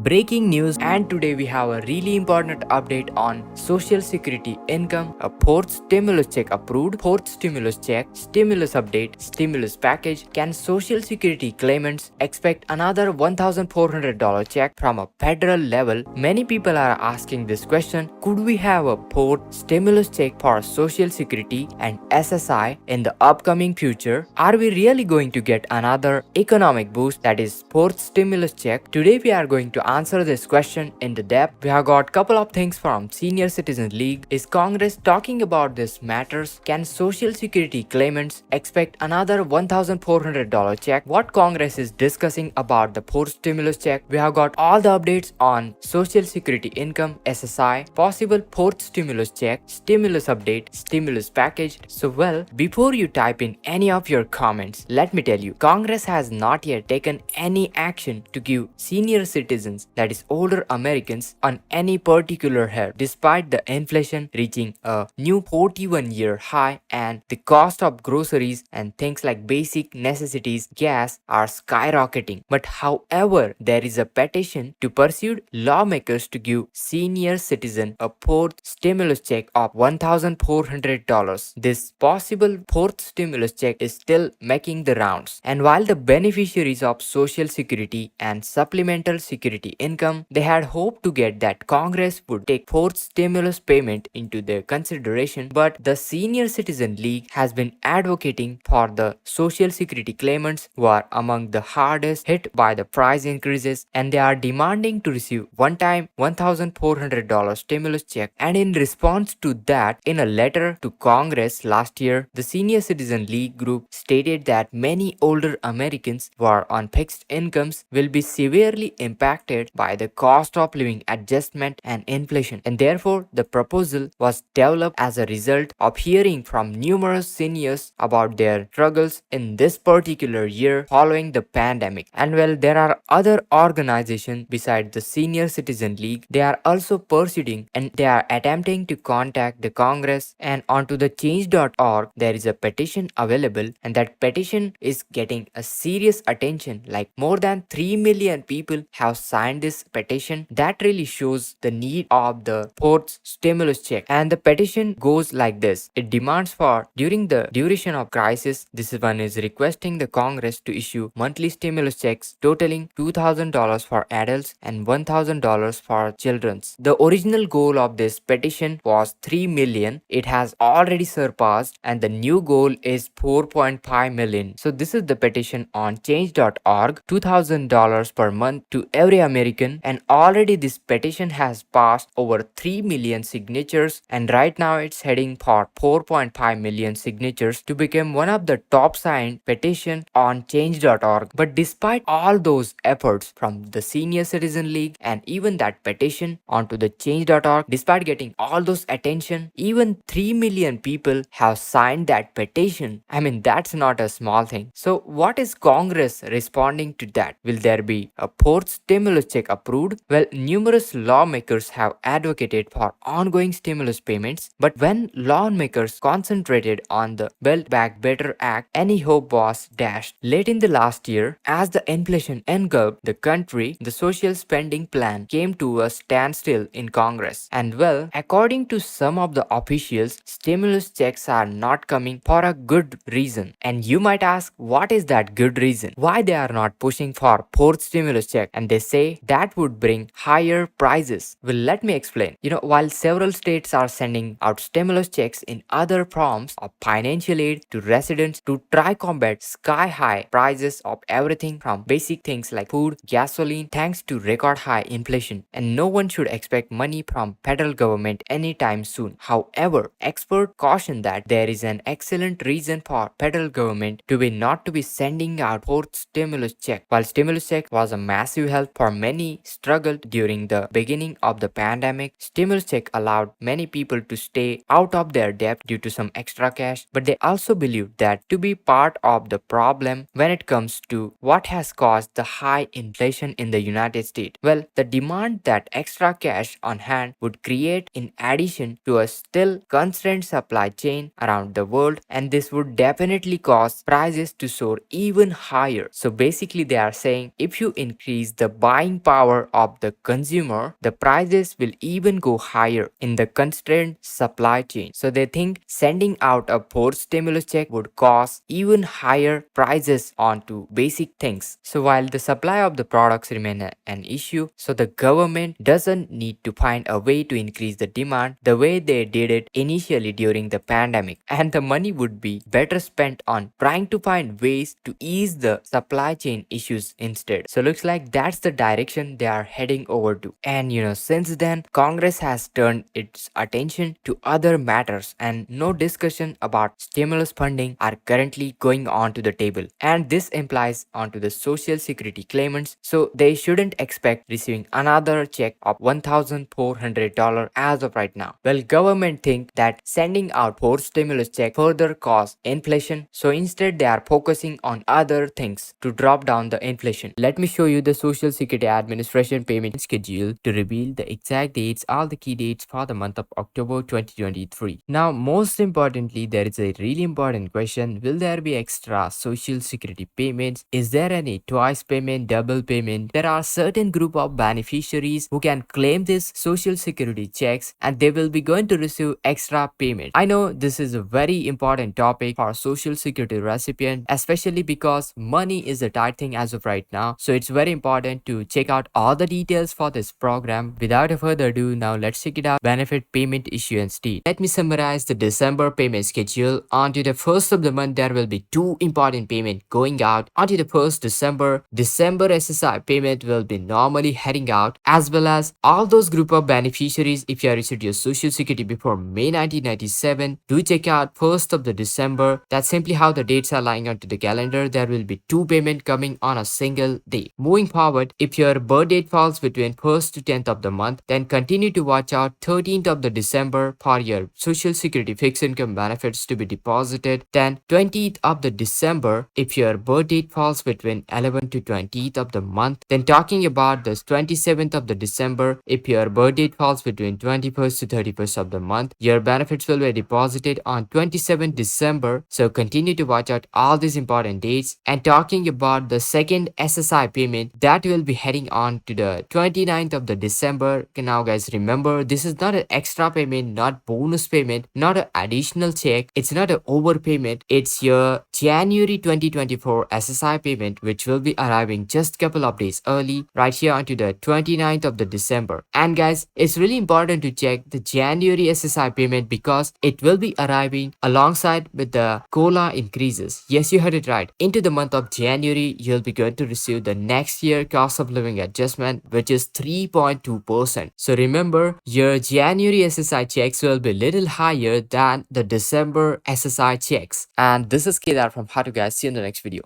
Breaking news, and today we have a really important update on Social Security income, a fourth stimulus check approved, fourth stimulus check, stimulus update, stimulus package. Can Social Security claimants expect another $1,400 check from a federal level? Many people are asking this question. Could we have a fourth stimulus check for Social Security and SSI in the upcoming future? Are we really going to get another economic boost, that is fourth stimulus check? Today we are going to answer this question in the depth. We have got couple of things from Senior Citizen League. Is Congress talking about this matters? Can Social Security claimants expect another $1,400 check? What Congress is discussing about the fourth stimulus check? We have got all the updates on Social Security income, SSI, possible fourth stimulus check, stimulus update, stimulus package. So before you type in any of your comments, let me tell you, Congress has not yet taken any action to give senior citizens, that is older Americans, on any particular help, despite the inflation reaching a new 41-year high and the cost of groceries and things like basic necessities, gas, are skyrocketing. But however, there is a petition to pursue lawmakers to give senior citizen a fourth stimulus check of $1,400. This possible fourth stimulus check is still making the rounds, and while the beneficiaries of Social Security and supplemental security income, they had hoped to get that Congress would take fourth stimulus payment into their consideration, but the Senior Citizen League has been advocating for the Social Security claimants who are among the hardest hit by the price increases, and they are demanding to receive one-time $1,400 stimulus check. And in response to that, in a letter to Congress last year, the Senior Citizen League group stated that many older Americans who are on fixed incomes will be severely impacted by the cost of living adjustment and inflation, and therefore the proposal was developed as a result of hearing from numerous seniors about their struggles in this particular year following the pandemic. And there are other organizations besides the Senior Citizen League. They are also pursuing and they are attempting to contact the Congress, and onto the change.org there is a petition available, and that petition is getting a serious attention. Like more than 3 million people have signed this petition. That really shows the need of the fourth stimulus check. And the petition goes like this. It demands for during the duration of crisis, this one is requesting the Congress to issue monthly stimulus checks totaling $2,000 for adults and $1,000 for children. The original goal of this petition was 3 million. It has already surpassed, and the new goal is 4.5 million. So this is the petition on change.org, $2,000 per month to every American, and already this petition has passed over 3 million signatures, and right now it's heading for 4.5 million signatures to become one of the top signed petition on change.org. But despite all those efforts from the Senior Citizen League and even that petition onto the change.org, despite getting all those attention, even 3 million people have signed that petition. I mean, that's not a small thing. So what is Congress responding to that? Will there be a fourth stimulus check approved? Well, numerous lawmakers have advocated for ongoing stimulus payments, but when lawmakers concentrated on the Build Back Better Act, any hope was dashed. Late in the last year, as the inflation engulfed the country, the social spending plan came to a standstill in Congress. And according to some of the officials, stimulus checks are not coming for a good reason. And you might ask, what is that good reason? Why they are not pushing for fourth stimulus check? And they say that would bring higher prices. Well, let me explain. While several states are sending out stimulus checks in other forms of financial aid to residents to try combat sky high prices of everything from basic things like food, gasoline, thanks to record high inflation, and no one should expect money from federal government anytime soon. However, experts caution that there is an excellent reason for federal government to be not to be sending out fourth stimulus check. While stimulus check was a massive help for many struggled during the beginning of the pandemic, stimulus check allowed many people to stay out of their debt due to some extra cash, but they also believe that to be part of the problem when it comes to what has caused the high inflation in the United States. Well, the demand that extra cash on hand would create in addition to a still constrained supply chain around the world, and this would definitely cause prices to soar even higher. So basically they are saying if you increase the buying buying power of the consumer, the prices will even go higher in the constrained supply chain. So they think sending out a poor stimulus check would cause even higher prices onto basic things. So while the supply of the products remain an issue, so the government doesn't need to find a way to increase the demand the way they did it initially during the pandemic, and the money would be better spent on trying to find ways to ease the supply chain issues instead. So looks like that's the direction they are heading over to. And since then Congress has turned its attention to other matters, and no discussion about stimulus funding are currently going on to the table, and this implies onto the social security claimants, so they shouldn't expect receiving another check of $1,400 as of right now. Well, government think that sending out more stimulus check further cause inflation, so instead they are focusing on other things to drop down the inflation. Let me show you the Social Security Administration payment schedule to reveal the exact dates, all the key dates for the month of October 2023. Now, most importantly, there is a really important question: will there be extra Social Security payments? Is there any twice payment, double payment? There are certain group of beneficiaries who can claim this Social Security checks, and they will be going to receive extra payment. I know this is a very important topic for Social Security recipient, especially because money is a tight thing as of right now. So it's very important to check out all the details for this program. Without further ado, now let's check it out. Benefit payment issuance date. Let me summarize the December payment schedule. Onto the 1st of the month, there will be two important payment going out. Onto the 1st December, December SSI payment will be normally heading out, as well as all those group of beneficiaries. If you have received your Social Security before May 1997, do check out 1st of the December. That's simply how the dates are lying onto the calendar. There will be two payment coming on a single day. Moving forward, if your birth date falls between 1st to 10th of the month, then continue to watch out 13th of the December for your Social Security fixed income benefits to be deposited. Then 20th of the December, if your birth date falls between 11th to 20th of the month. Then talking about this 27th of the December, if your birth date falls between 21st to 31st of the month, your benefits will be deposited on 27th December. So continue to watch out all these important dates. And talking about the second SSI payment, that will be heading on to the 29th of the December. Now guys, remember, this is not an extra payment, not bonus payment, not an additional check. It's not an overpayment. It's your January 2024 SSI payment, which will be arriving just couple of days early right here onto the 29th of the December. And guys, it's really important to check the January SSI payment because it will be arriving alongside with the COLA increases. Yes, you heard it right. Into the month of January, you'll be going to receive the next year cost of living adjustment, which is 3.2%. So remember, your January SSI checks will be little higher than the December SSI checks. And this is Kedar from How to Guys. See you in the next video.